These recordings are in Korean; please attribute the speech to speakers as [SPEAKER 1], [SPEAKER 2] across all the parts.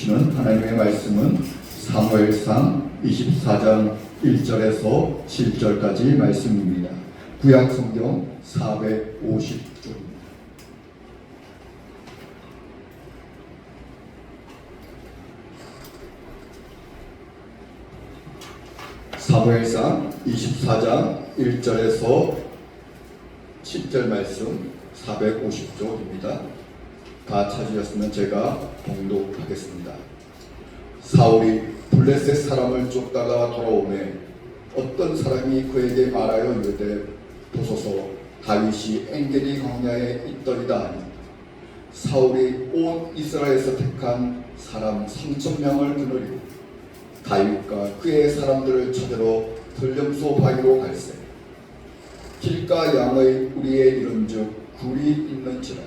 [SPEAKER 1] 주시는 하나님의 말씀은 사무엘상 24장 1절에서 7절까지 말씀입니다. 구약성경 450쪽. 사무엘상 24장 1절에서 7절 말씀 450쪽입니다. 다 찾으셨으면 제가 봉독하겠습니다. 사울이 블레셋 사람을 쫓다가 돌아오매 어떤 사람이 그에게 말하여 이르되 보소서 다윗이 엔게디 광야에 있더이다 하니 사울이 온 이스라엘에서 택한 사람 3,000명을 거느리고 다윗과 그의 사람들을 찾으러 들염소 바위로 갈새 길가 양의 우리에 이른즉 굴이 있는지라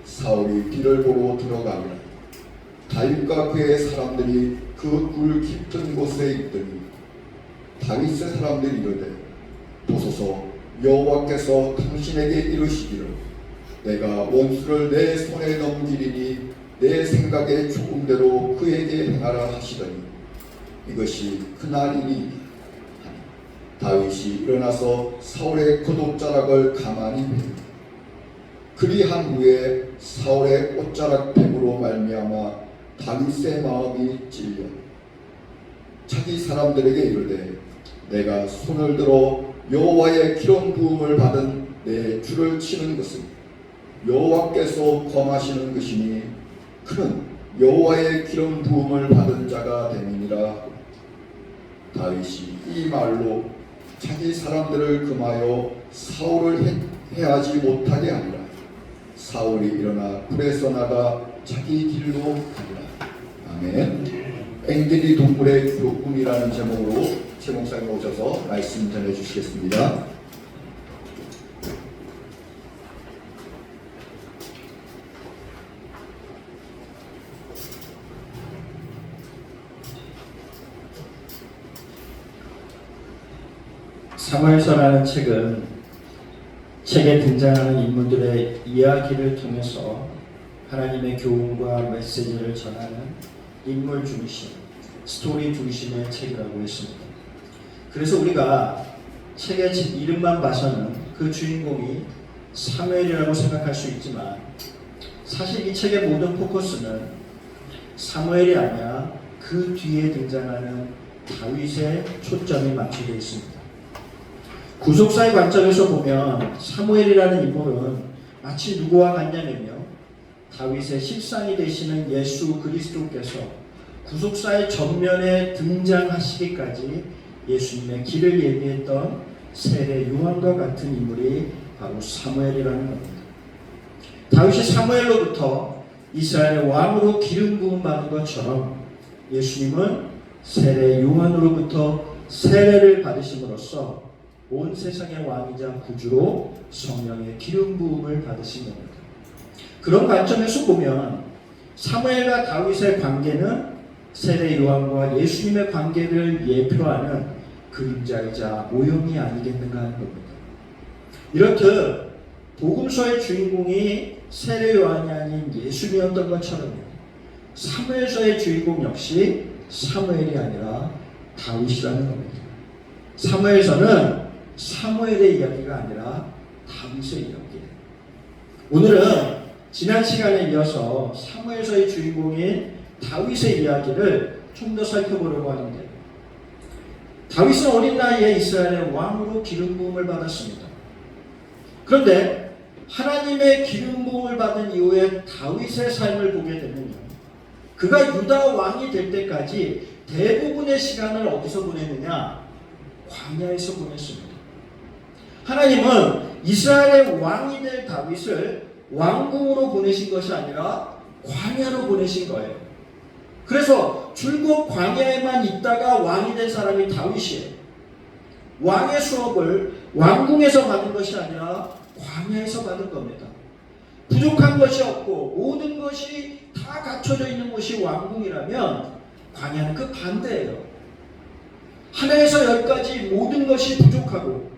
[SPEAKER 1] 사울이 뒤를 보고 들어가니라 다윗과 그의 사람들이 그 굴 깊은 곳에 있더니 다윗의 사람들이 이르되 보소서 여호와께서 당신에게 이르시기를 내가 원수를 내 손에 넘기리니 내 생각에 좋은 대로 그에게 행하라 하시더니 이것이 그날이니 다윗이 일어나서 사울의 겉옷자락을 가만히 베니 그리한 후에 사울의 옷자락 뱀으로 말미암아 다윗의 마음이 찔려 자기 사람들에게 이르되 내가 손을 들어 여호와의 기름 부음을 받은 내 줄을 치는 것은 여호와께서 범하시는 것이니 그는 여호와의 기름 부음을 받은 자가 됨이니라. 다윗이 이 말로 자기 사람들을 금하여 사울을 해하지 못하게 하니라. 사울이 일어나 굴에서 나가 자기 길로 가니라. 아멘. 엔게디 동물의 교훈이라는 제목으로 최 목사님 오셔서 말씀 전해주시겠습니다.
[SPEAKER 2] 사무엘서라는 책은 책에 등장하는 인물들의 이야기를 통해서 하나님의 교훈과 메시지를 전하는 인물 중심, 스토리 중심의 책이라고 했습니다. 그래서 우리가 책의 이름만 봐서는 그 주인공이 사무엘이라고 생각할 수 있지만 사실 이 책의 모든 포커스는 사무엘이 아니라 그 뒤에 등장하는 다윗의 초점이 맞춰져 있습니다. 구속사의 관점에서 보면 사무엘이라는 인물은 마치 누구와 같냐면요, 다윗의 실상이 되시는 예수 그리스도께서 구속사의 전면에 등장하시기까지 예수님의 길을 예비했던 세례 요한과 같은 인물이 바로 사무엘이라는 겁니다. 다윗이 사무엘로부터 이스라엘의 왕으로 기름 부음 받은 것처럼 예수님은 세례 요한으로부터 세례를 받으심으로써 온 세상의 왕이자 구주로 성령의 기름 부음을 받으신 겁니다. 그런 관점에서 보면 사무엘과 다윗의 관계는 세례 요한과 예수님의 관계를 예표하는 그림자이자 모형이 아니겠는가 하는 겁니다. 이렇듯 복음서의 주인공이 세례 요한이 아닌 예수님이었던 것처럼요, 사무엘서의 주인공 역시 사무엘이 아니라 다윗이라는 겁니다. 사무엘서는 사무엘의 이야기가 아니라 다윗의 이야기예요. 오늘은 지난 시간에 이어서 사무엘서의 주인공인 다윗의 이야기를 좀 더 살펴보려고 하는데요. 다윗은 어린 나이에 이스라엘의 왕으로 기름 부음을 받았습니다. 그런데 하나님의 기름 부음을 받은 이후에 다윗의 삶을 보게 되면요, 그가 유다 왕이 될 때까지 대부분의 시간을 어디서 보내느냐? 광야에서 보냈습니다. 하나님은 이스라엘의 왕이 될 다윗을 왕궁으로 보내신 것이 아니라 광야로 보내신 거예요. 그래서 줄곧 광야에만 있다가 왕이 된 사람이 다윗이에요. 왕의 수업을 왕궁에서 받은 것이 아니라 광야에서 받은 겁니다. 부족한 것이 없고 모든 것이 다 갖춰져 있는 곳이 왕궁이라면 광야는 그 반대예요. 하나에서 열까지 모든 것이 부족하고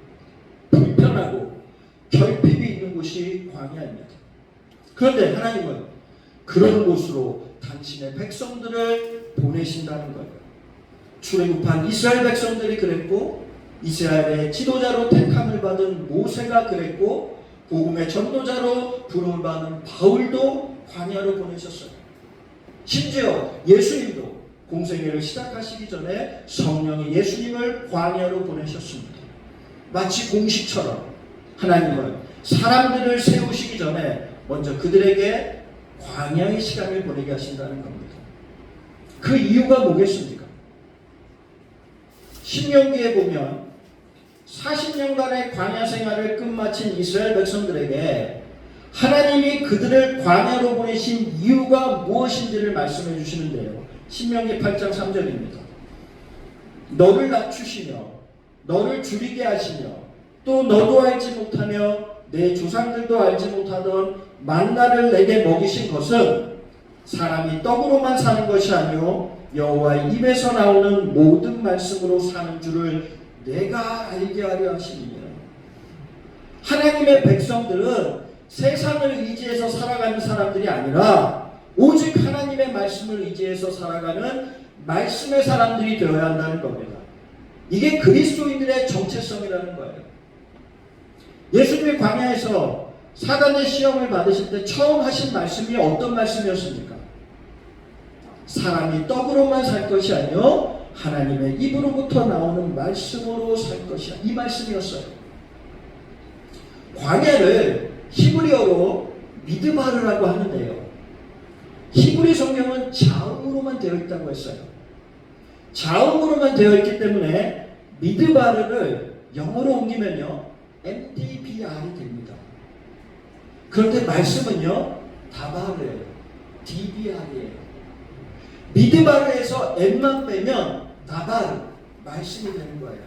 [SPEAKER 2] 불편하고 결핍이 있는 곳이 광야입니다. 그런데 하나님은 그런 곳으로 당신의 백성들을 보내신다는 거예요. 출애굽한 이스라엘 백성들이 그랬고, 이스라엘의 지도자로 택함을 받은 모세가 그랬고, 복음의 전도자로 부름을 받은 바울도 광야로 보내셨어요. 심지어 예수님도 공생애를 시작하시기 전에 성령이 예수님을 광야로 보내셨습니다. 마치 공식처럼 하나님은 사람들을 세우시기 전에 먼저 그들에게 광야의 시간을 보내게 하신다는 겁니다. 그 이유가 뭐겠습니까? 신명기에 보면 40년간의 광야 생활을 끝마친 이스라엘 백성들에게 하나님이 그들을 광야로 보내신 이유가 무엇인지를 말씀해 주시는데요. 신명기 8장 3절입니다. 너를 낮추시며 너를 줄이게 하시며 또 너도 알지 못하며 내 조상들도 알지 못하던 만나를 내게 먹이신 것은 사람이 떡으로만 사는 것이 아니요 여호와의 입에서 나오는 모든 말씀으로 사는 줄을 내가 알게 하려 하시니라. 하나님의 백성들은 세상을 의지해서 살아가는 사람들이 아니라 오직 하나님의 말씀을 의지해서 살아가는 말씀의 사람들이 되어야 한다는 겁니다. 이게 그리스도인들의 정체성이라는 거예요. 예수님이 광야에서 사단의 시험을 받으실 때 처음 하신 말씀이 어떤 말씀이었습니까? 사람이 떡으로만 살 것이 아니요 하나님의 입으로부터 나오는 말씀으로 살 것이야. 이 말씀이었어요. 광야를 히브리어로 미드바르라고 하는데요. 히브리 성경은 자음으로만 되어 있다고 했어요. 자음으로만 되어 있기 때문에 미드바르를 영어로 옮기면요 MDBR이 됩니다. 그런데 말씀은요 다바르예요. DBR이에요. 미드바르에서 M만 빼면 다바르 말씀이 되는 거예요.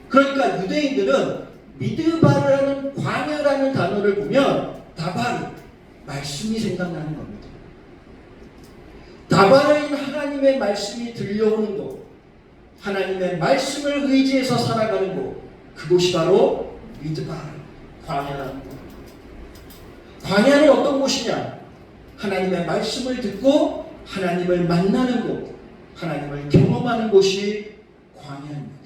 [SPEAKER 2] 그러니까 유대인들은 미드바르라는 광야라는 단어를 보면 다바르 말씀이 생각나는 겁니다. 다바르인 하나님의 말씀이 들려오는 곳, 하나님의 말씀을 의지해서 살아가는 곳, 그곳이 바로 미드바르 광야라는 곳. 광야는 어떤 곳이냐? 하나님의 말씀을 듣고 하나님을 만나는 곳, 하나님을 경험하는 곳이 광야입니다.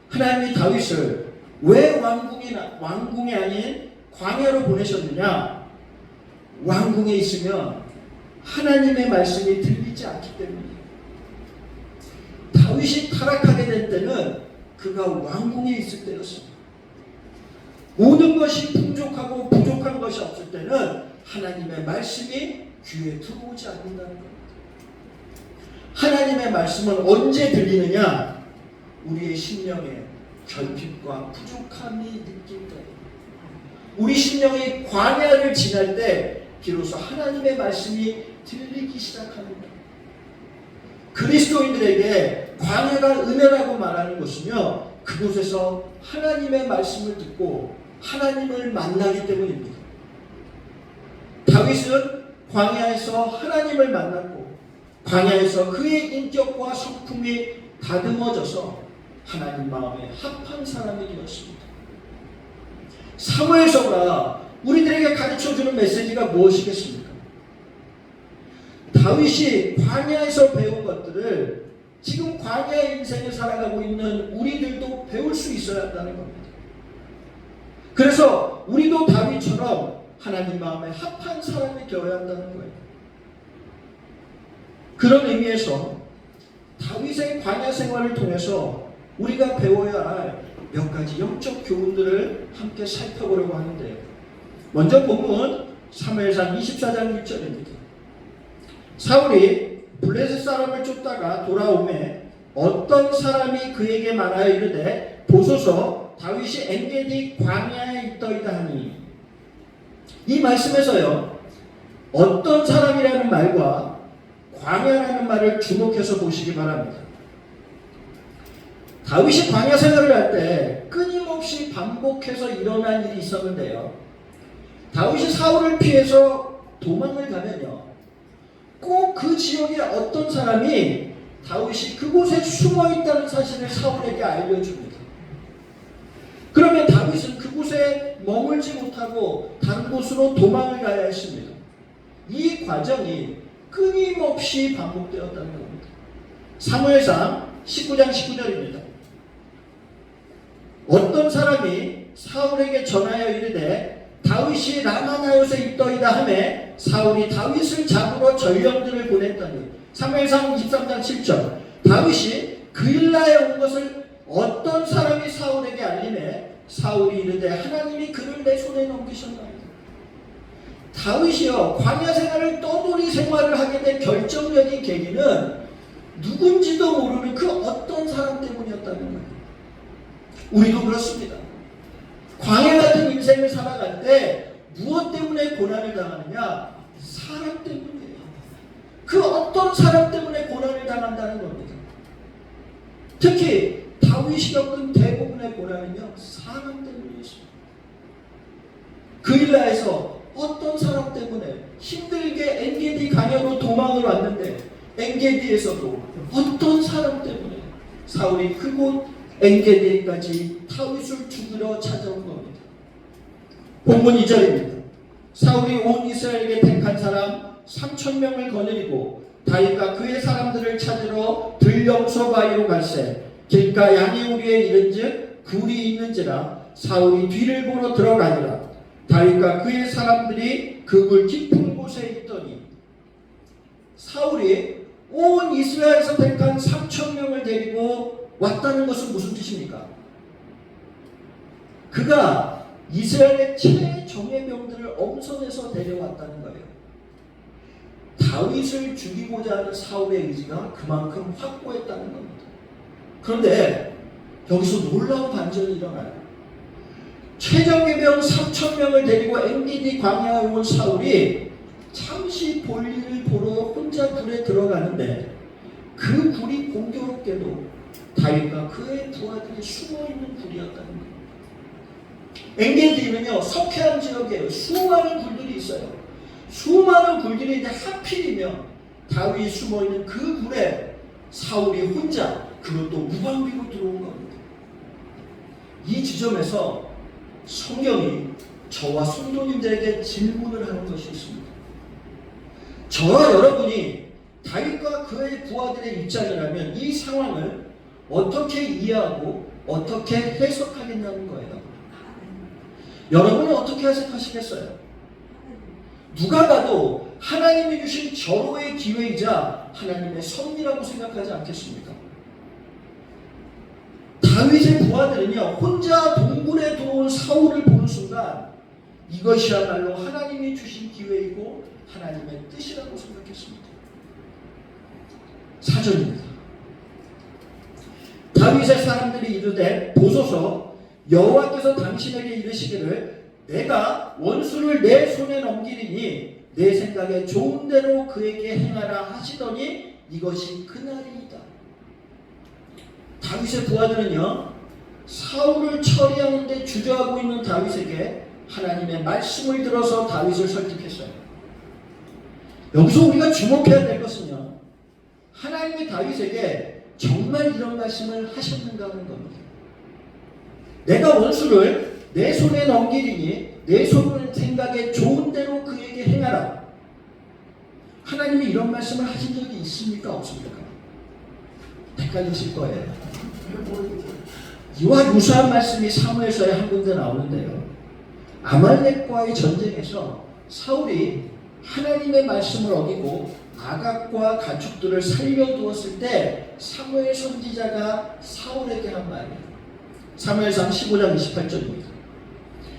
[SPEAKER 2] 하나님이 다윗을 왜 왕궁이 아닌 광야로 보내셨느냐? 왕궁에 있으면 하나님의 말씀이 들리지 않기 때문이에요. 다윗이 타락하게 된 때는 그가 왕궁에 있을 때였습니다. 모든 것이 풍족하고 부족한 것이 없을 때는 하나님의 말씀이 귀에 들어오지 않는다는 겁니다. 하나님의 말씀은 언제 들리느냐? 우리의 심령에 결핍과 부족함이 느낄 때, 우리 심령이 광야를 지날 때 비로소 하나님의 말씀이 들리기 시작합니다. 그리스도인들에게 광야가 은혜라고 말하는 것은요 그곳에서 하나님의 말씀을 듣고 하나님을 만나기 때문입니다. 다윗은 광야에서 하나님을 만났고 광야에서 그의 인격과 성품이 다듬어져서 하나님 마음에 합한 사람이 되었습니다. 사무엘서가 우리들에게 가르쳐주는 메시지가 무엇이겠습니까? 다윗이 광야에서 배운 것들을 지금 광야의 인생을 살아가고 있는 우리들도 배울 수 있어야 한다는 겁니다. 그래서 우리도 다윗처럼 하나님 마음에 합한 사람이 되어야 한다는 거예요. 그런 의미에서 다윗의 광야 생활을 통해서 우리가 배워야 할 몇 가지 영적 교훈들을 함께 살펴보려고 하는데요. 먼저 본문 사무엘상 24장 6절입니다. 사울이 블레셋 사람을 쫓다가 돌아오매 어떤 사람이 그에게 말하여 이르되 보소서 다윗이 엔게디 광야에 있더이다 하니, 이 말씀에서요 어떤 사람이라는 말과 광야라는 말을 주목해서 보시기 바랍니다. 다윗이 광야 생활을 할 때 끊임없이 반복해서 일어난 일이 있었는데요. 다윗이 사울을 피해서 도망을 가면요 꼭 그 지역에 어떤 사람이 다윗이 그곳에 숨어 있다는 사실을 사울에게 알려줍니다. 그러면 다윗은 그곳에 머물지 못하고 다른 곳으로 도망을 가야 했습니다. 이 과정이 끊임없이 반복되었다는 겁니다. 사무엘상 19장 19절입니다. 어떤 사람이 사울에게 전하여 이르되 다윗이 라마나요에 있더이다 하매 사울이 다윗을 잡으러 전령들을 보냈더니 사무엘상 23장 7절 다윗이 그일라에 온 것을 어떤 사람이 사울에게 알리매 사울이 이르되 하나님이 그를 내 손에 넘기셨나이다. 다윗이요 광야 생활을 떠돌이 생활을 하게 된 결정적인 계기는 누군지도 모르는 그 어떤 사람 때문이었다는 거예요. 우리도 그렇습니다. 광야 같은 인생을 살아갈 때 무엇 때문에 고난을 당하느냐? 사람 때문이에요. 그 어떤 사람 때문에 고난을 당한다는 겁니다. 특히 다윗이 겪은 대부분의 고난은요 사람 때문이었습니다. 그일라에서 어떤 사람 때문에 힘들게 엔게디 강야로 도망을 왔는데 엔게디에서도 어떤 사람 때문에 사울이 그곳 엔게디까지 다윗을 죽이러 찾아온 겁니다. 본문 2절입니다. 사울이 온 이스라엘에게 택한 사람 3,000명을 거느리고 다윗과 그의 사람들을 찾으러 들영서 바위로 갈새 길가 양의 우리에 이른즉 굴이 있는지라 사울이 뒤를 보러 들어가니라. 다윗과 그의 사람들이 그 굴 깊은 곳에 있더니 사울이 온 이스라엘에서 택한 3,000명을 데리고 왔다는 것은 무슨 뜻입니까? 그가 이스라엘의 최정예병들을 엄선해서 데려왔다는 거예요. 다윗을 죽이고자 하는 사울의 의지가 그만큼 확고했다는 겁니다. 그런데 여기서 놀라운 반전이 일어나요. 최정예병 3,000명을 데리고 엔게디 광야에 온 사울이 잠시 볼일을 보러 혼자 굴에 들어가는데 그 굴이 공교롭게도 다윗과 그의 부하들이 숨어있는 굴이었다는 거예요. 엔게디는요 석회암 지역에 수많은 굴들이 있어요. 수많은 굴들이 있는데 하필이면 다윗이 숨어있는 그 굴에 사울이 혼자 그것도 무방비로 들어온 겁니다. 이 지점에서 성경이 저와 성도님들에게 질문을 하는 것이 있습니다. 저와 여러분이 다윗과 그의 부하들의 입장이라면 이 상황을 어떻게 이해하고 어떻게 해석하겠냐는 거예요. 여러분은 어떻게 해석하시겠어요? 누가 봐도 하나님이 주신 절호의 기회이자 하나님의 섭리라고 생각하지 않겠습니까? 다윗의 부하들은요 혼자 동굴에 들어온 사울을 보는 순간 이것이야말로 하나님이 주신 기회이고 하나님의 뜻이라고 생각했습니다. 사절입니다. 다윗의 사람들이 이르되 보소서 여호와께서 당신에게 이르시기를 내가 원수를 내 손에 넘기리니 내 생각에 좋은 대로 그에게 행하라 하시더니 이것이 그날이다. 다윗의 부하들은요 사울을 처리하는데 주저하고 있는 다윗에게 하나님의 말씀을 들어서 다윗을 설득했어요. 여기서 우리가 주목해야 될 것은요 하나님이 다윗에게 정말 이런 말씀을 하셨는가 하는 겁니다. 내가 원수를 내 손에 넘기리니 내 손을 생각에 좋은 대로 그에게 행하라. 하나님이 이런 말씀을 하신 적이 있습니까? 없습니까? 헷갈리실 거예요. 이와 유사한 말씀이 사무엘서에 한 군데 나오는데요. 아말렉과의 전쟁에서 사울이 하나님의 말씀을 어기고 아각과 가축들을 살려두었을 때 사무엘 선지자가 사울에게 한 말이에요. 사무엘상 15장 28절입니다.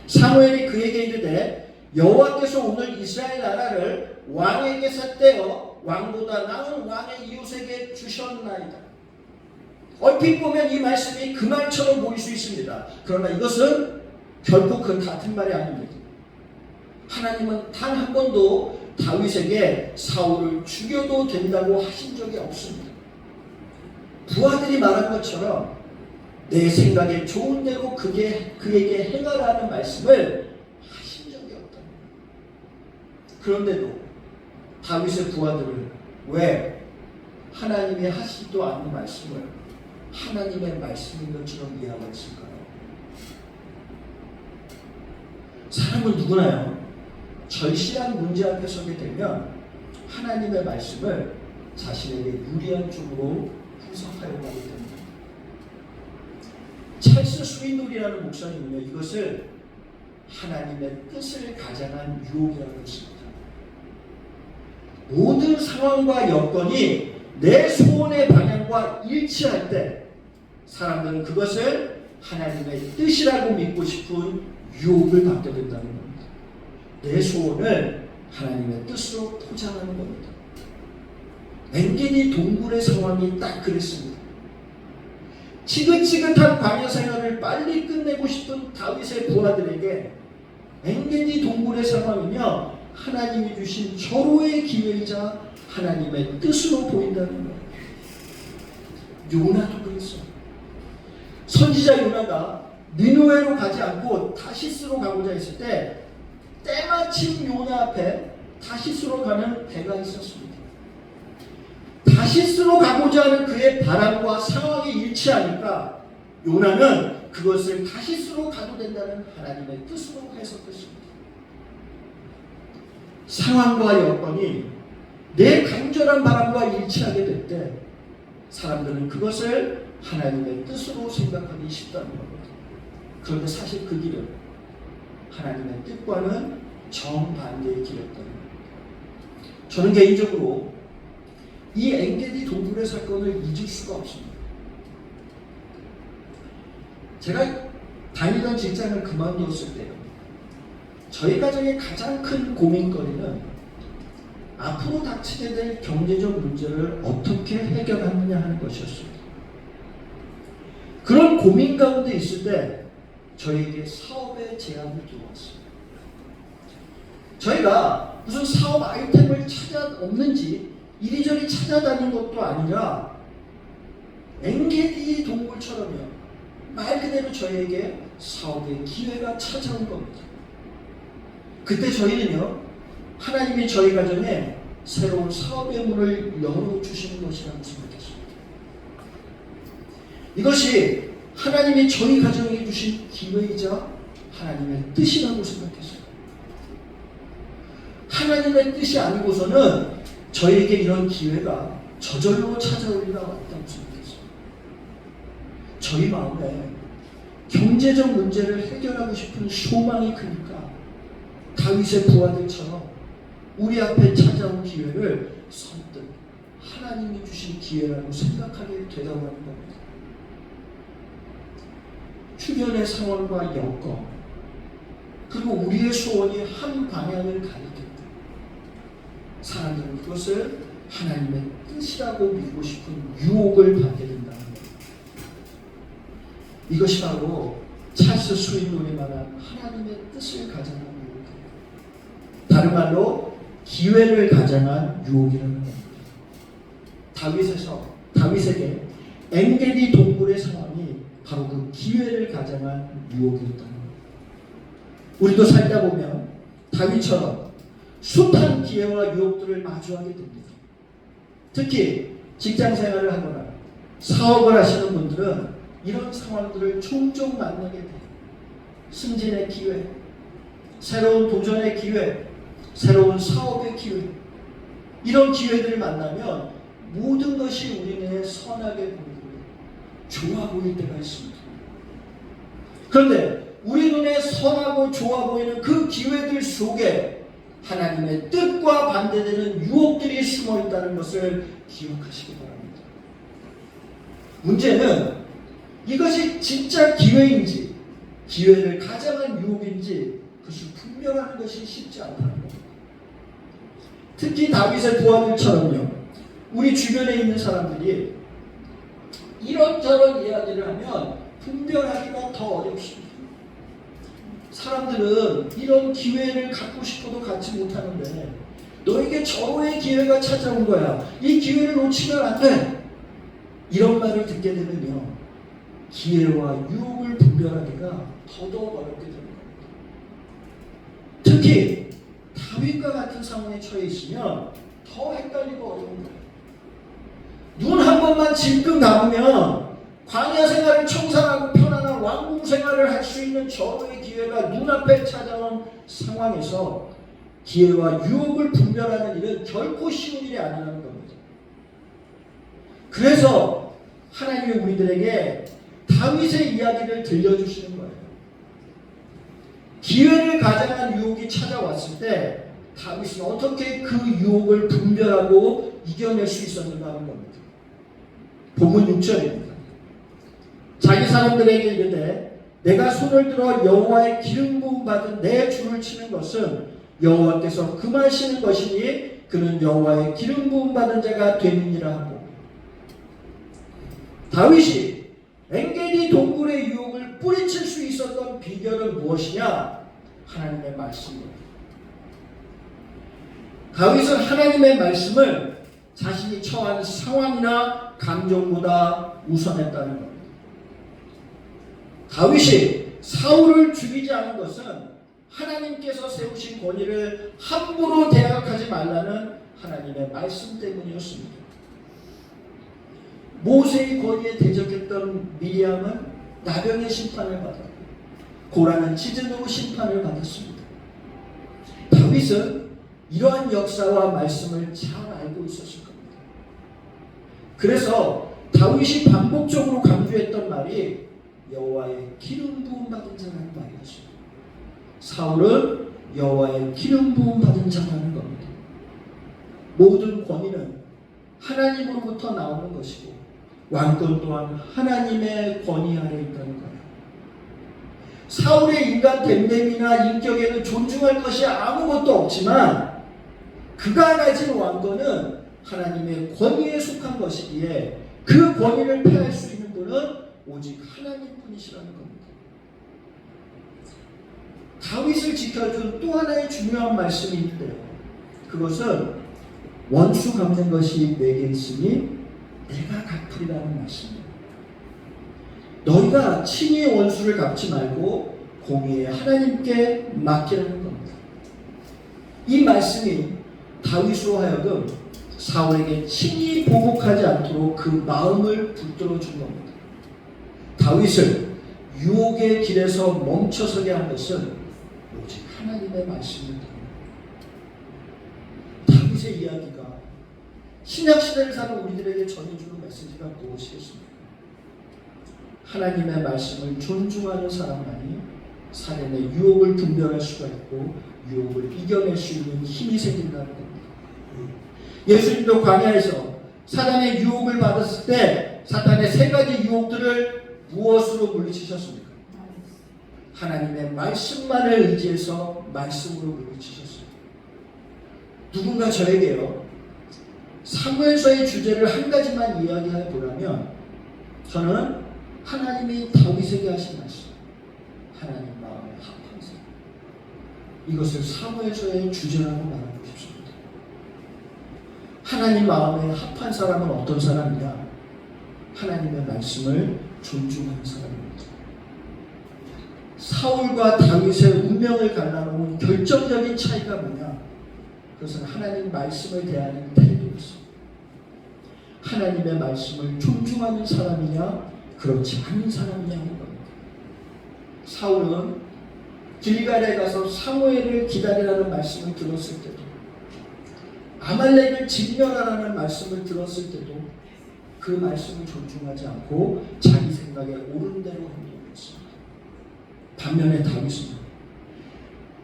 [SPEAKER 2] 사무엘이 그에게 이르되 여호와께서 오늘 이스라엘 나라를 왕에게서 떼어 왕보다 나은 왕의 이웃에게 주셨나이다. 얼핏 보면 이 말씀이 그 말처럼 보일 수 있습니다. 그러나 이것은 결코 그 같은 말이 아닙니다. 하나님은 단 한 번도 다윗에게 사울을 죽여도 된다고 하신 적이 없습니다. 부하들이 말한 것처럼 내 생각에 좋은 대로 그에게 행하라는 말씀을 하신 적이 없다. 그런데도 다윗의 부하들은 왜 하나님이 하시지도 않는 말씀을 하나님의 말씀인 것처럼 이해하고 있을까요? 사람은 누구나요 절실한 문제 앞에 서게 되면 하나님의 말씀을 자신에게 유리한 쪽으로 해석하려고 하기 때문입니다. 찰스 스윈돌이라는 목사님은요, 이것을 하나님의 뜻을 가장한 유혹이라고 했습니다. 모든 상황과 여건이 내 소원의 방향과 일치할 때 사람들은 그것을 하나님의 뜻이라고 믿고 싶은 유혹을 받게 된다는 겁니다. 내 소원을 하나님의 뜻으로 포장하는 겁니다. 엔게디 동굴의 상황이 딱 그랬습니다. 지긋지긋한 광야 생활을 빨리 끝내고 싶은 다윗의 부하들에게 엔게디 동굴의 상황은요, 하나님이 주신 절호의 기회이자 하나님의 뜻으로 보인다는 거예요. 요나도 그랬어요. 선지자 요나가 니느웨로 가지 않고 다시스로 가고자 했을 때 때마침 요나 앞에 다시스로 가는 배가 있었습니다. 다시스로 가고자 하는 그의 바람과 상황이 일치하니까 요나는 그것을 다시스로 가도 된다는 하나님의 뜻으로 해석했습니다. 상황과 여건이 내 간절한 바람과 일치하게 될 때 사람들은 그것을 하나님의 뜻으로 생각하기 쉽다는 겁니다. 그런데 사실 그 길은 하나님의 뜻과는 정반대의 길이었다는 겁니다. 저는 개인적으로 이 엔게디 동굴의 사건을 잊을 수가 없습니다. 제가 다니던 직장을 그만두었을 때요, 저희 가정의 가장 큰 고민거리는 앞으로 닥치게 될 경제적 문제를 어떻게 해결하느냐 하는 것이었습니다. 그런 고민 가운데 있을 때 저희에게 사업의 제안이 들어왔습니다. 저희가 무슨 사업 아이템을 없는지 이리저리 찾아다닌 것도 아니라 엔게디 동굴처럼요, 말 그대로 저희에게 사업의 기회가 찾아온 겁니다. 그때 저희는요, 하나님이 저희 가정에 새로운 사업의 문을 열어주시는 것이라고 생각했습니다. 이것이 하나님이 저희 가정에 주신 기회이자 하나님의 뜻이라고 생각했어요. 하나님의 뜻이 아니고서는 저희에게 이런 기회가 저절로 찾아올 리가 없다고 생각했어요. 저희 마음에 경제적 문제를 해결하고 싶은 소망이 크니까 다윗의 부하들처럼 우리 앞에 찾아온 기회를 선뜻 하나님이 주신 기회라고 생각하게 되다고 하는 겁니다. 주변의 상황과 여건, 그리고 우리의 소원이 한 방향을 가리킬 때 사람들은 그것을 하나님의 뜻이라고 믿고 싶은 유혹을 받게 된다는 겁니다. 이것이 바로 찰스 스윈돌이 말한 하나님의 뜻을 가장한 유혹입니다. 다른 말로 기회를 가장한 유혹이라는 겁니다. 다윗에게 엔게디 동굴의 상황이 바로 그 기회를 가장한 유혹이었다는 겁니다. 우리도 살다 보면 다윗처럼 숱한 기회와 유혹들을 마주하게 됩니다. 특히 직장 생활을 하거나 사업을 하시는 분들은 이런 상황들을 종종 만나게 돼요. 승진의 기회, 새로운 도전의 기회, 새로운 사업의 기회, 이런 기회들을 만나면 모든 것이 우리 눈에 선하게 보이고 좋아 보일 때가 있습니다. 그런데 우리 눈에 선하고 좋아 보이는 그 기회들 속에 하나님의 뜻과 반대되는 유혹들이 숨어 있다는 것을 기억하시기 바랍니다. 문제는 이것이 진짜 기회인지 기회를 가장한 유혹인지 그것을 분별하는 것이 쉽지 않다는 겁니다. 특히 다윗의 부하들처럼요, 우리 주변에 있는 사람들이 이런저런 이야기를 하면 분별하기가 더 어렵습니다. 사람들은 이런 기회를 갖고 싶어도 갖지 못하는데 너에게 절호의 기회가 찾아온 거야. 이 기회를 놓치면 안 돼. 이런 말을 듣게 되면요, 기회와 유혹을 분별하기가 더더욱 어렵게 됩니다. 특히 다윗과 같은 상황에 처해 있으면 더 헷갈리고 어려운 거예요. 눈 한 번만 질끈 감으면 광야 생활을 청산하고 편안한 왕궁 생활을 할 수 있는 절호의 기회가 눈앞에 찾아온 상황에서 기회와 유혹을 분별하는 일은 결코 쉬운 일이 아니라는 겁니다. 그래서 하나님이 우리들에게 다윗의 이야기를 들려주시는 거예요. 기회를 가장한 유혹이 찾아왔을 때 다윗은 어떻게 그 유혹을 분별하고 이겨낼 수 있었는가 하는 겁니다. 본문 6절입니다. 자기 사람들에게 이르되 내가 손을 들어 여호와의 기름 부음 받은 내 주를 치는 것은 여호와께서 금하시는 것이니 그는 여호와의 기름 부음 받은 자가 되느니라 하고, 다윗이 엔게디 동굴의 유혹을 뿌리칠 수 있었던 비결은 무엇이냐? 하나님의 말씀입니다. 다윗은 하나님의 말씀을 자신이 처한 상황이나 감정보다 우선했다는 겁니다. 다윗이 사울을 죽이지 않은 것은 하나님께서 세우신 권위를 함부로 대적하지 말라는 하나님의 말씀 때문이었습니다. 모세의 권위에 대적했던 미리암은 나병의 심판을 받았고 고라는 찢은 후 심판을 받았습니다. 다윗은 이러한 역사와 말씀을 잘 알고 있었을 겁니다. 그래서 다윗이 반복적으로 강조했던 말이 여호와의 기름 부음 받은 자라는 말이었습니다. 사울은 여호와의 기름 부음 받은 자라는 겁니다. 모든 권위는 하나님으로부터 나오는 것이고 왕권 또한 하나님의 권위 아래 있다는 거예요. 사울의 인간 됨됨이나 인격에는 존중할 것이 아무것도 없지만 그가 가진 왕권은 하나님의 권위에 속한 것이기에 그 권위를 폐할 수 있는 분은 오직 하나님뿐이시라는 겁니다. 다윗을 지켜준 또 하나의 중요한 말씀이 있는데요. 그것은 원수 갚는 것이 내게 있으니 내가 갚으리라는 말씀입니다. 너희가 친히 원수를 갚지 말고 공의의 하나님께 맡기라는 겁니다. 이 말씀이 다윗으로 하여금 사울에게 친히 보복하지 않도록 그 마음을 붙들어 준 겁니다. 다윗을 유혹의 길에서 멈춰서게 한 것은 오직 하나님의 말씀입니다. 다윗의 이야기가 신약시대를 사는 우리들에게 전해주는 메시지가 무엇이겠습니까? 하나님의 말씀을 존중하는 사람만이 사람의 유혹을 분별할 수가 있고 유혹을 이겨낼 수 있는 힘이 생긴다는 겁니다. 예수님도 광야에서 사단의 유혹을 받았을 때 사탄의 세 가지 유혹들을 무엇으로 물리치셨습니까? 하나님의 말씀만을 의지해서 말씀으로 물리치셨습니다. 누군가 저에게요, 사무엘서의 주제를 한 가지만 이야기해 보라면 저는 하나님이 다윗에게 하신 말씀, 하나님 마음에 합한 사람, 이것을 사무엘서의 주제라고 말하고 싶습니다. 하나님 마음에 합한 사람은 어떤 사람이냐? 하나님의 말씀을 존중하는 사람입니다. 사울과 다윗의 운명을 갈라놓은 결정적인 차이가 뭐냐? 그것은 하나님 말씀을 대하는 태도였습니다. 하나님의 말씀을 존중하는 사람이냐 그렇지 않은 사람이냐는 겁니다. 사울은 길갈에 가서 사무엘을 기다리라는 말씀을 들었을 때도, 아말렉을 진멸하라는 말씀을 들었을 때도 그 말씀을 존중하지 않고 자기 생각에 옳은 대로 행동했습니다. 반면에 다윗은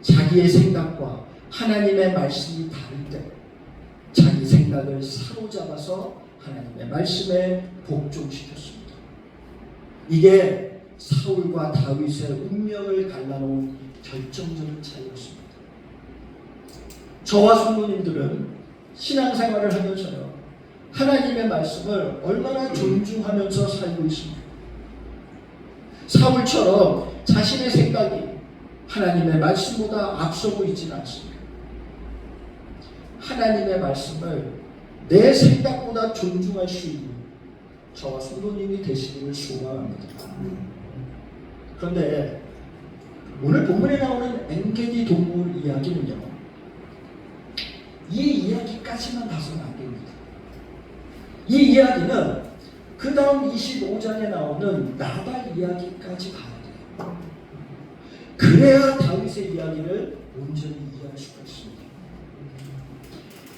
[SPEAKER 2] 자기의 생각과 하나님의 말씀이 다를 때 자기 생각을 사로잡아서 하나님의 말씀에 복종시켰습니다. 이게 사울과 다윗의 운명을 갈라놓은 결정적인 차이였습니다. 저와 성도님들은 신앙생활을 하면서요, 하나님의 말씀을 얼마나 존중하면서 살고 있습니까? 사울처럼 자신의 생각이 하나님의 말씀보다 앞서고 있지는 않습니다. 하나님의 말씀을 내 생각보다 존중할 수 있는 저와 성도님이 되시기를 소망합니다. 그런데 오늘 본문에 나오는 엔게디 동물 이야기는요, 이 이야기까지만 봐서는 안 됩니다. 이 이야기는 그 다음 25장에 나오는 나발 이야기까지 가야 돼요. 그래야 다윗의 이야기를 온전히 이해할 수가 있습니다.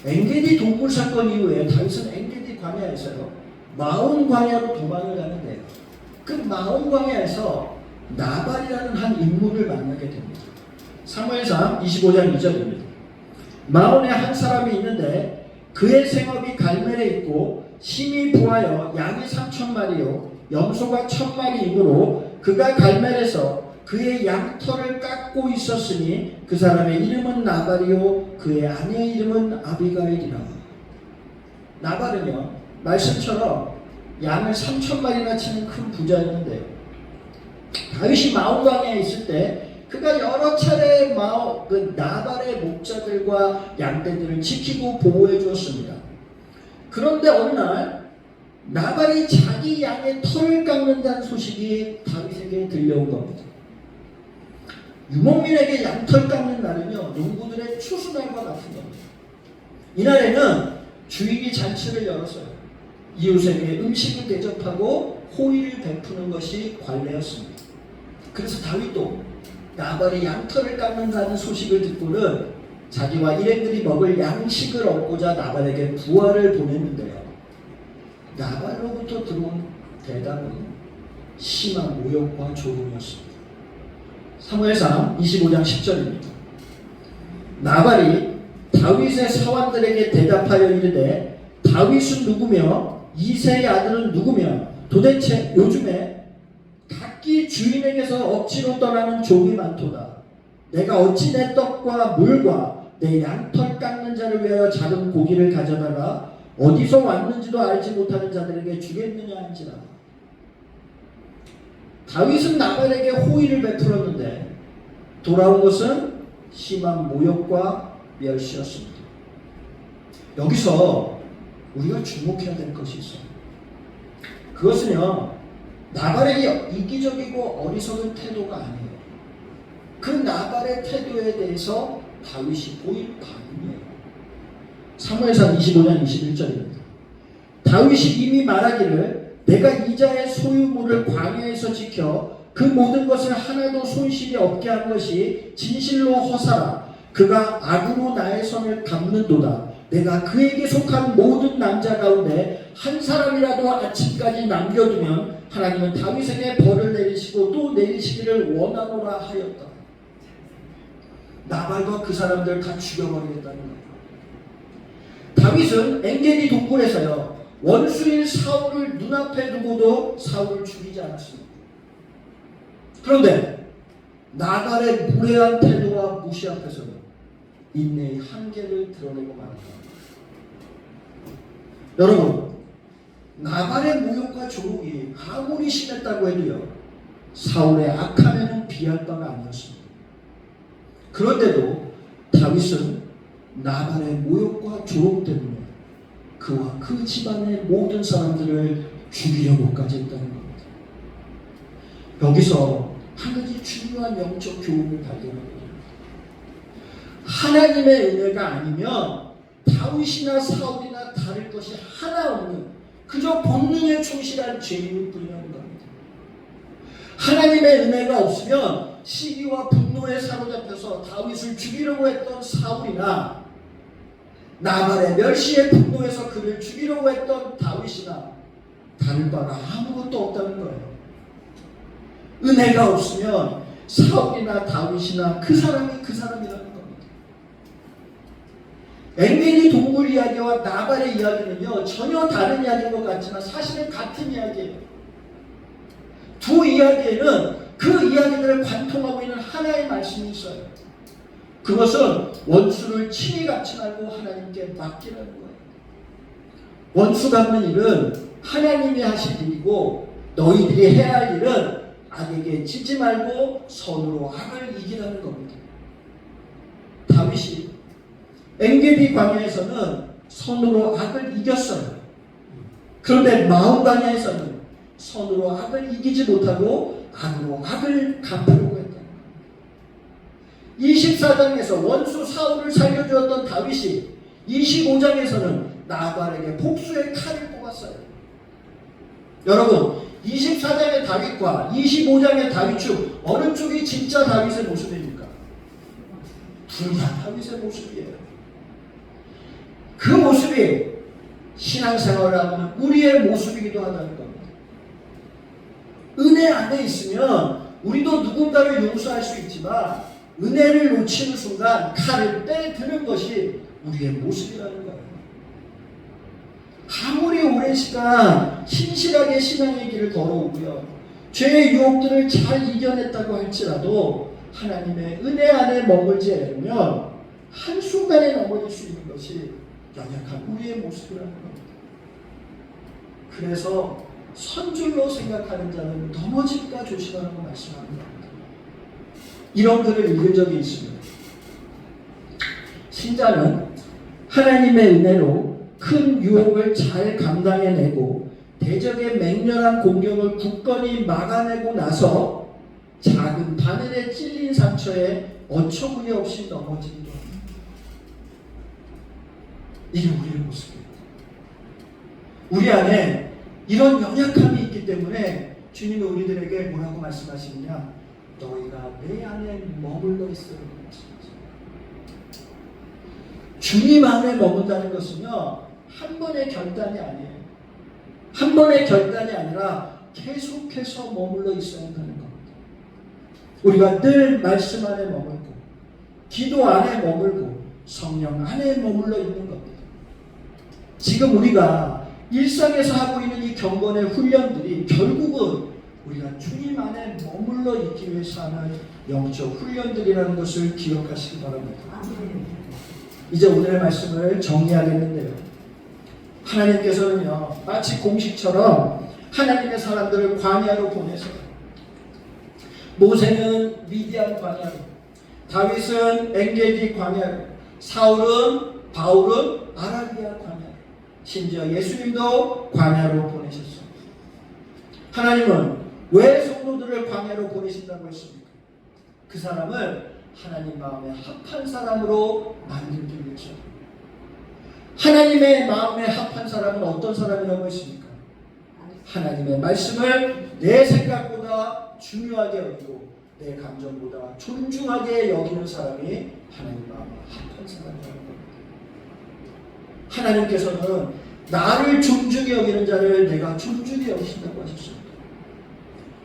[SPEAKER 2] 엔게디 동굴 사건 이후에 다윗은 엔게디 광야에서요 마온 광야로 도망을 가는데요. 그 마온 광야에서 나발이라는 한 인물을 만나게 됩니다. 사무엘상 25장 2절입니다. 마온에 한 사람이 있는데 그의 생업이 갈멜에 있고 심히 부하여 양이 3,000마리요 염소가 1,000마리이므로 그가 갈멜에서 그의 양털을 깎고 있었으니 그 사람의 이름은 나발이요 그의 아내의 이름은 아비가일이라. 나발은요 말씀처럼 양을 3,000마리나 치는 큰 부자였는데요. 다윗이 마온 광야에 있을 때 그가 여러 차례 나발의 목자들과 양떼들을 지키고 보호해 주었습니다. 그런데 어느 날 나발이 자기 양의 털을 깎는다는 소식이 다윗에게 들려온 겁니다. 유목민에게 양털 깎는 날은요 농부들의 추수날과 같은 겁니다. 이날에는 주인이 잔치를 열었어요. 이웃에게 음식을 대접하고 호의를 베푸는 것이 관례였습니다. 그래서 다윗도 나발이 양털을 깎는다는 소식을 듣고는 자기와 일행들이 먹을 양식을 얻고자 나발에게 부하를 보냈는데요. 나발로부터 들어온 대답은 심한 모욕과 조롱이었습니다. 사무엘상 25장 10절입니다. 나발이 다윗의 사환들에게 대답하여 이르되 다윗은 누구며 이새의 아들은 누구며 도대체 요즘에 각기 주인에게서 억지로 떠나는 종이 많도다. 내가 어찌 내 떡과 물과 내 양털 깎는 자를 위하여 작은 고기를 가져다가 어디서 왔는지도 알지 못하는 자들에게 주겠느냐 한지라. 다윗은 나발에게 호의를 베풀었는데 돌아온 것은 심한 모욕과 멸시였습니다. 여기서 우리가 주목해야 될 것이 있어요. 그것은요 나발의 이기적이고 어리석은 태도가 아니에요. 그 나발의 태도에 대해서 다윗이 보인 반응이에요. 사무엘상 25장 21절입니다. 다윗이 이미 말하기를 내가 이자의 소유물을 광야에서 지켜 그 모든 것을 하나도 손실이 없게 한 것이 진실로 허사라. 그가 악으로 나의 손을 갚는도다. 내가 그에게 속한 모든 남자 가운데 한 사람이라도 아침까지 남겨두면 하나님은 다윗에게 벌을 내리시고 또 내리시기를 원하노라 하였다. 나발과 그 사람들 다 죽여버리겠다는 거예요. 다윗은 엔게디 동굴에서요 원수인 사울을 눈앞에 두고도 사울을 죽이지 않았습니다. 그런데 나발의 무례한 태도와 무시 앞에서는 인내의 한계를 드러내고 말합니다. 여러분, 나발의 모욕과 조롱이 아무리 심했다고 해도요 사울의 악함에는 비할 바가 아니었습니다. 그런데도 다윗은 나발의 모욕과 조롱 때문에 그와 그 집안의 모든 사람들을 죽이려고까지 했다는 겁니다. 여기서 한 가지 중요한 영적 교훈을 발견합니다. 하나님의 은혜가 아니면 다윗이나 사울이나 다를 것이 하나 없는 그저 본능에 충실한 죄인일 뿐이라는 겁니다. 하나님의 은혜가 없으면 시기와 분노에 사로잡혀서 다윗을 죽이려고 했던 사울이나 나발의 멸시의 분노에서 그를 죽이려고 했던 다윗이나 다를 바가 아무것도 없다는 거예요. 은혜가 없으면 사울이나 다윗이나 그 사람이 그 사람이라는 겁니다. 엔게디 동굴 이야기와 나발의 이야기는요 전혀 다른 이야기인 것 같지만 사실은 같은 이야기예요. 두 이야기에는 그 이야기들을 관통하고 있는 하나의 말씀이 있어요. 그것은 원수를 친히 갚지 말고 하나님께 맡기라는 거예요. 원수 갚는 일은 하나님이 하실 일이고 너희들이 해야 할 일은 악에게 지지 말고 선으로 악을 이기라는 겁니다. 다윗이 엔게디 광야에서는 선으로 악을 이겼어요. 그런데 마온 광야에서는 선으로 악을 이기지 못하고 악으로 악을 갚으려고 했다. 24장에서 원수 사울을 살려주었던 다윗이 25장에서는 나발에게 복수의 칼을 뽑았어요. 여러분 24장의 다윗과 25장의 다윗 중 어느 쪽이 진짜 다윗의 모습입니까? 둘 다 다윗의 모습이에요. 그 모습이 신앙생활을 하는 우리의 모습이기도 하다는 겁니다. 은혜 안에 있으면 우리도 누군가를 용서할 수 있지만 은혜를 놓치는 순간 칼을 빼드는 것이 우리의 모습이라는 거예요. 아무리 오랜 시간 신실하게 신앙의 길을 걸어오고요, 죄의 유혹들을 잘 이겨냈다고 할지라도 하나님의 은혜 안에 머물지 않으면 한순간에 넘어질 수 있는 것이 연약한 우리의 모습이라는 겁니다. 그래서 선줄로 생각하는 자는 넘어질까 조심하라고 말씀합니다. 이런 글을 읽은 적이 있습니다. 신자는 하나님의 은혜로 큰 유혹을 잘 감당해내고 대적의 맹렬한 공격을 굳건히 막아내고 나서 작은 바늘에 찔린 상처에 어처구니 없이 넘어지기도 합니다. 이게 우리의 모습입니다. 우리 안에 이런 연약함이 있기 때문에 주님이 우리들에게 뭐라고 말씀하시느냐? 너희가 내 안에 머물러 있으라고 말씀하십니다. 주님 안에 머문다는 것은요, 한 번의 결단이 아니에요. 한 번의 결단이 아니라 계속해서 머물러 있어야 한다는 겁니다. 우리가 늘 말씀 안에 머물고 기도 안에 머물고 성령 안에 머물러 있는 겁니다. 지금 우리가 일상에서 하고 있는 이 경건의 훈련들이 결국은 우리가 주님 안에 머물러 있기 위해서 하는 영적 훈련들이라는 것을 기억하시기 바랍니다. 이제 오늘의 말씀을 정리하겠는데요, 하나님께서는요 마치 공식처럼 하나님의 사람들을 광야로 보내서 모세는 미디안 광야로, 다윗은 엔게디 광야로, 사울은 바울은 아라비아 광야로, 심지어 예수님도 광야로 보내셨습니다. 하나님은 왜 성도들을 광야로 보내신다고 했습니까? 그 사람을 하나님 마음에 합한 사람으로 만들기 위해서. 하나님의 마음에 합한 사람은 어떤 사람이라고 했습니까? 하나님의 말씀을 내 생각보다 중요하게 여기고 내 감정보다 존중하게 여기는 사람이 하나님 마음에 합한 사람이라는 겁니다. 하나님께서는 나를 존중히 여기는 자를 내가 존중히 여기신다고 하셨습니다.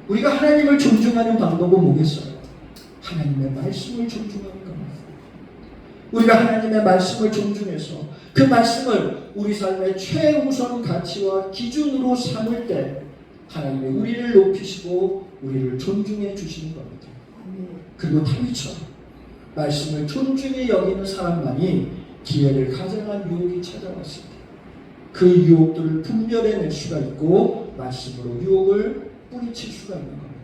[SPEAKER 2] 우리가 하나님을 존중하는 방법은 뭐겠어요? 하나님의 말씀을 존중하는 겁니다. 우리가 하나님의 말씀을 존중해서 그 말씀을 우리 삶의 최우선 가치와 기준으로 삼을 때 하나님이 우리를 높이시고 우리를 존중해 주시는 겁니다. 그리고 다윗처럼 말씀을 존중히 여기는 사람만이 기회를 가장한 유혹이 찾아왔을 때 그 유혹들을 분별해낼 수가 있고 말씀으로 유혹을 뿌리칠 수가 있는 겁니다.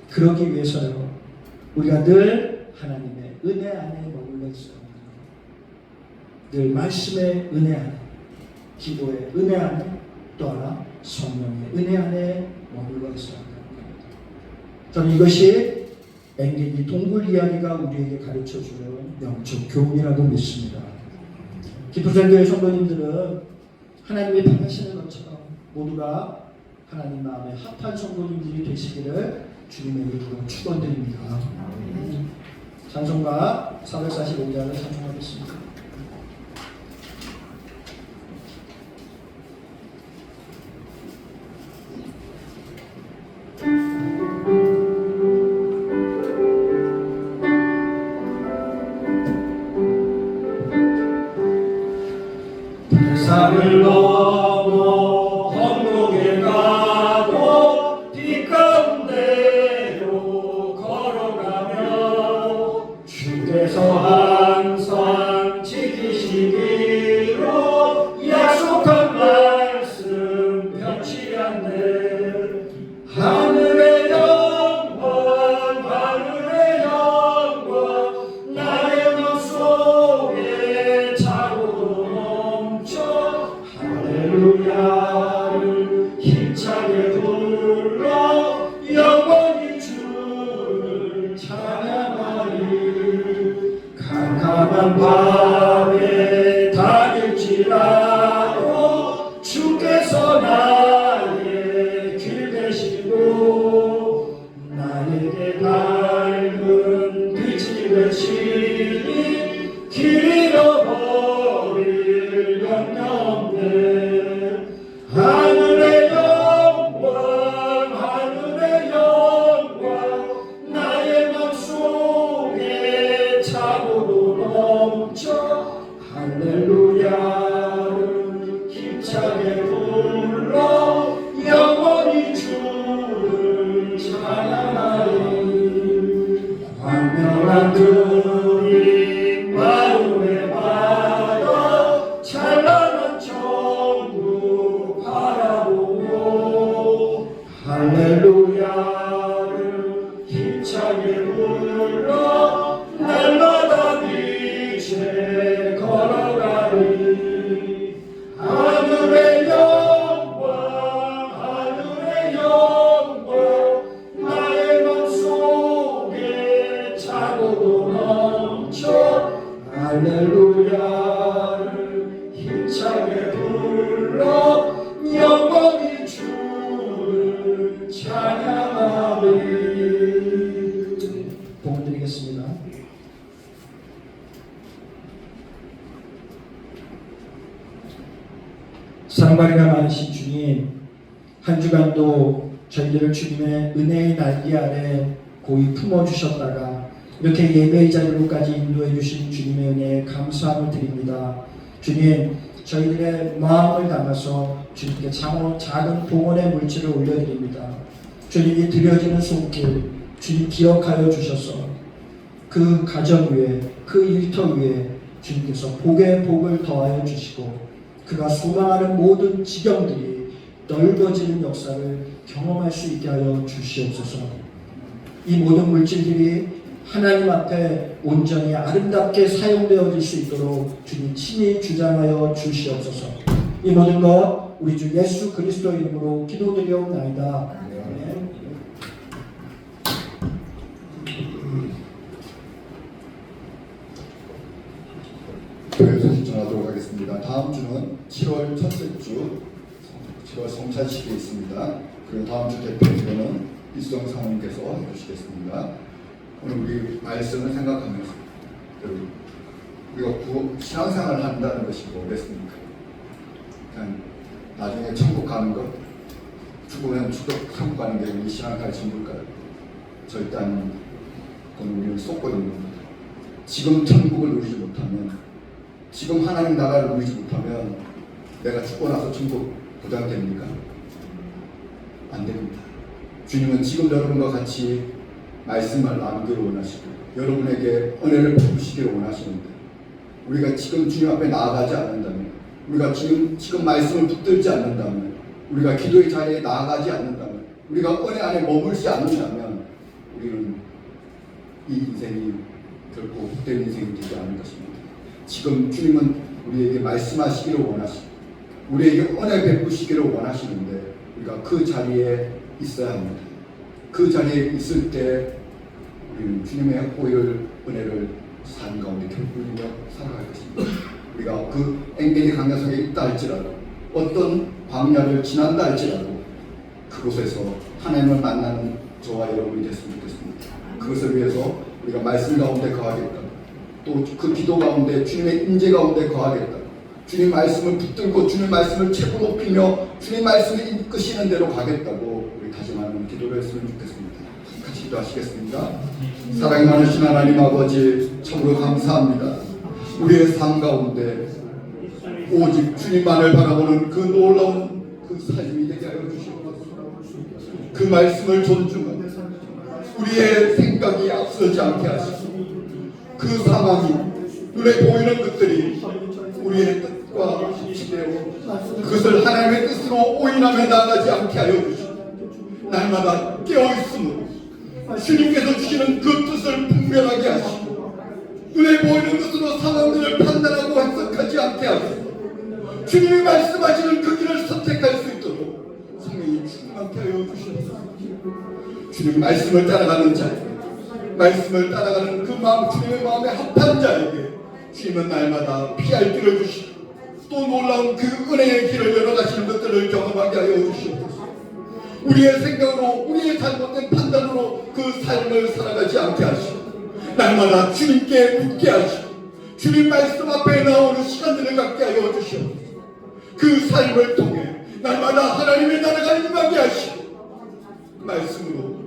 [SPEAKER 2] 그러기 위해서요, 우리가 늘 하나님의 은혜 안에 머물러 있어야 합니다. 늘 말씀의 은혜 안에, 기도의 은혜 안에, 또 하나 성령의 은혜 안에 머물러 있어야 합니다. 저는 이것이 엔게디 동굴 이야기가 우리에게 가르쳐주는 영적 교훈이라고 믿습니다. 기쁘생교회 성도님들은 하나님이 바라시는 것처럼 모두가 하나님 마음에 합한 성도님들이 되시기를 주님의 이름으로 축원드립니다. 찬송가 445장을 찬송하겠습니다.
[SPEAKER 3] 산을 넘어 언덕에 가고 뒷가운데로 걸어가며 주께서 항상 힘차게 불러 영원히 주를 찬양하리. 광명한 그림 마음에 받아 찬란한 천국 바라보고 할렐루야를 힘차게 불러 날마다 빛에 걸어가리. 하늘의 영광 하늘의 영광 나의 맘속에 차고도 넘쳐 할렐루야를 힘차게 불러 영원히 주를 찬양하리.
[SPEAKER 2] 복을 드리겠습니다. 사랑받기가 많으신 주님, 한 주간도 저희들을 주님의 은혜의 날개 아래 고이 품어주셨다가 이렇게 예배의 자리로까지 인도해 주신 주님의 은혜에 감사함을 드립니다. 주님, 저희들의 마음을 담아서 주님께 작은 봉헌의 물질을 올려드립니다. 주님이 드려지는 손길 주님 기억하여 주셔서 그 가정 위에 그 일터 위에 주님께서 복의 복을 더하여 주시고 그가 소망하는 모든 지경들이 넓어지는 역사를 경험할 수 있게 하여 주시옵소서. 이 모든 물질들이 하나님 앞에 온전히 아름답게 사용되어질 수 있도록 주님 친히 주장하여 주시옵소서. 이 모든 것 우리 주 예수 그리스도 이름으로 기도드리옵나이다. 아멘.
[SPEAKER 1] 교회에서 신청하도록 하겠습니다. 다음 주는 7월 첫째 주 7월 성찬식이 있습니다. 그리고 다음 주 대표 기도는 이수정 사모님께서 해주시겠습니다. 오늘 우리 말씀을 생각하면서 우리가 신앙생활을 한다는 것이 뭐겠습니까? 그냥 나중에 천국 가는 것, 죽으면 천국 가는 게 우리 신앙생활 전부일까요? 절대 아닙니다. 그건 우리는 속거든요. 지금 천국을 누리지 못하면, 지금 하나님 나라를 누리지 못하면 내가 죽고 나서 천국 보장됩니까? 안 됩니다. 주님은 지금 여러분과 같이 말씀을 나누기를 원하시고 여러분에게 은혜를 베푸시기를 원하시는데 우리가 지금 주님 앞에 나아가지 않는다면, 우리가 지금 말씀을 붙들지 않는다면, 우리가 기도의 자리에 나아가지 않는다면, 우리가 은혜 안에 머물지 않는다면 우리는 이 인생이 결코 복된 인생이 되지 않을 것입니다. 지금 주님은 우리에게 말씀하시기를 원하시고 우리에게 은혜 베푸시기를 원하시는데 우리가 그 자리에 있어야 합니다. 그 자리에 있을 때 우리는 주님의 호의를, 은혜를 삶 가운데 결부리며 살아갈 것입니다. 우리가 그 엔게디 강야성에 있다 할지라도, 어떤 광야를 지난다 할지라도 그곳에서 하나님을 만나는 저와 여러분이 됐으면 좋겠습니다. 그것을 위해서 우리가 말씀 가운데 거하겠다, 또 그 기도 가운데 주님의 임재 가운데 거하겠다, 주님 말씀을 붙들고 주님 말씀을 최고 높이며 주님 말씀을 이끄시는 대로 가겠다고 우리 다짐하는 기도를 했으면 좋겠습니다. 같이 기도하시겠습니다. 사랑이 많으신 하나님 아버지, 참으로 감사합니다. 우리의 삶 가운데 오직 주님만을 바라보는 그 놀라운 그 삶이 되게 하여 주시옵소서. 그 말씀을 존중하고 우리의 생각이 앞서지 않게 하시고 그 상황이 눈에 보이는 것들이 우리의 뜻과 합치되어 그것을 하나님의 뜻으로 오인하며 나가지 않게 하여 주시고 날마다 깨어있음으로 주님께서 주시는 그 뜻을 분별하게 하시고 눈에 보이는 것으로 상황들을 판단하고 해석하지 않게 하시고 주님이 말씀하시는 그 길을 선택할 수 있도록 성령이 충만케 하여 주시옵소서. 주님 말씀을 따라가는 자, 말씀을 따라가는 그 마음, 주님의 마음에 합한 자에게 주님은 날마다 피할 길을 주시고 또 놀라운 그 은혜의 길을 열어가시는 것들을 경험하게 하여 주시옵소서. 우리의 생각으로, 우리의 잘못된 판단으로 그 삶을 살아가지 않게 하시고 날마다 주님께 묻게 하시고 주님 말씀 앞에 나오는 시간들을 갖게 하여 주시옵소서. 그 삶을 통해 날마다 하나님의 나라가 임하게 하시고 말씀으로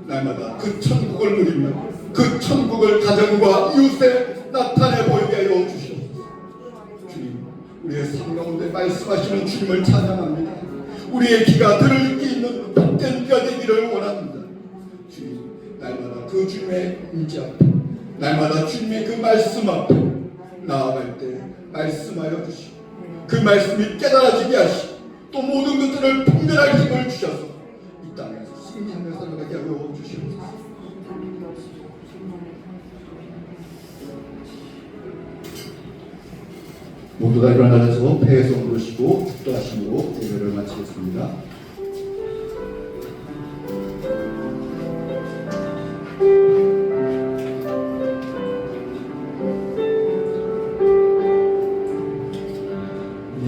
[SPEAKER 1] 날마다 그 천국을 누리며 그 천국을 가정과 이웃에 나타내 보이게 하여 주시옵소서. 주님, 우리의 삶 가운데 말씀하시는 주님을 찬양합니다. 우리의 귀가 들을 게 있는 복된 귀가 되기를 원합니다. 주님, 날마다 그 주님의 임재 앞에, 날마다 주님의 그 말씀 앞에 나아갈 때 말씀하여 주시고 그 말씀이 깨달아지게 하시고 또 모든 것들을 분별할 힘을 주셔서 이 땅에서 승리하며 살아가게 하여 주시옵소서. 모두 다 일어나셔서 폐회성 부르시고 축도하심으로 예배를 마치겠습니다.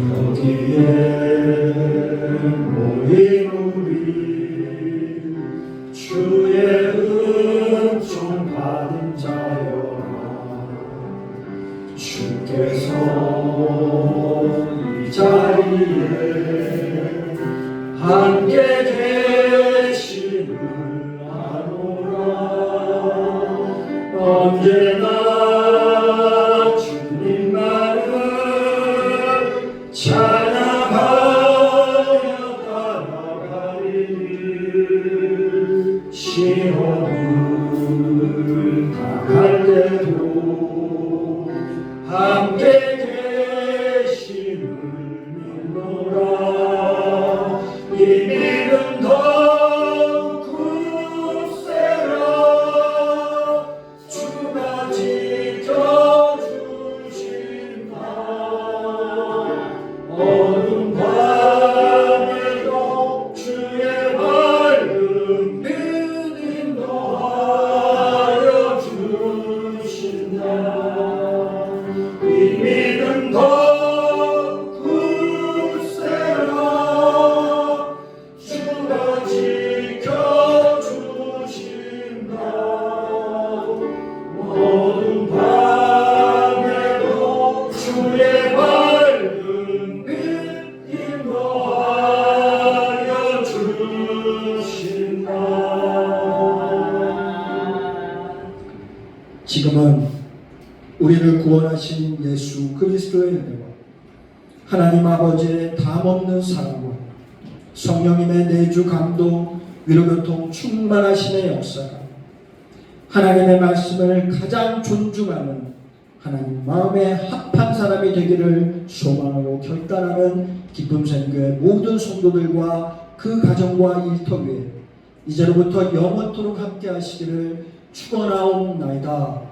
[SPEAKER 3] 여기에 모인 우리 주의 은총 받은 자여 주께서 이 자리에 함께 계심을 아노라. 언제나 주님만을 찬양하며 따라가리. 시험을 당할 때도 함께 계심을 믿노라. 이 믿음 더욱 굳세라. 주가 지켜주신다. 어두운 밤에도 주의 밝은 빛 인도하여 주신다. 이 믿음 더욱 굳세라. 주가 지켜주신다. 어두운 밤에도 주의 밝은 빛 인도하여 주신다.
[SPEAKER 2] 지금은 우리를 구원하신 예수 그리스도의 은혜와 하나님 아버지의 담없는 사랑과 성령님의 내주 감동 위로교통 충만하심의 역사가 하나님의 말씀을 가장 존중하는 하나님 마음에 합한 사람이 되기를 소망으로 결단하는 기쁨생교회 모든 성도들과 그 가정과 일터 위에 이제로부터 영원토록 함께 하시기를 축원하옵나이다.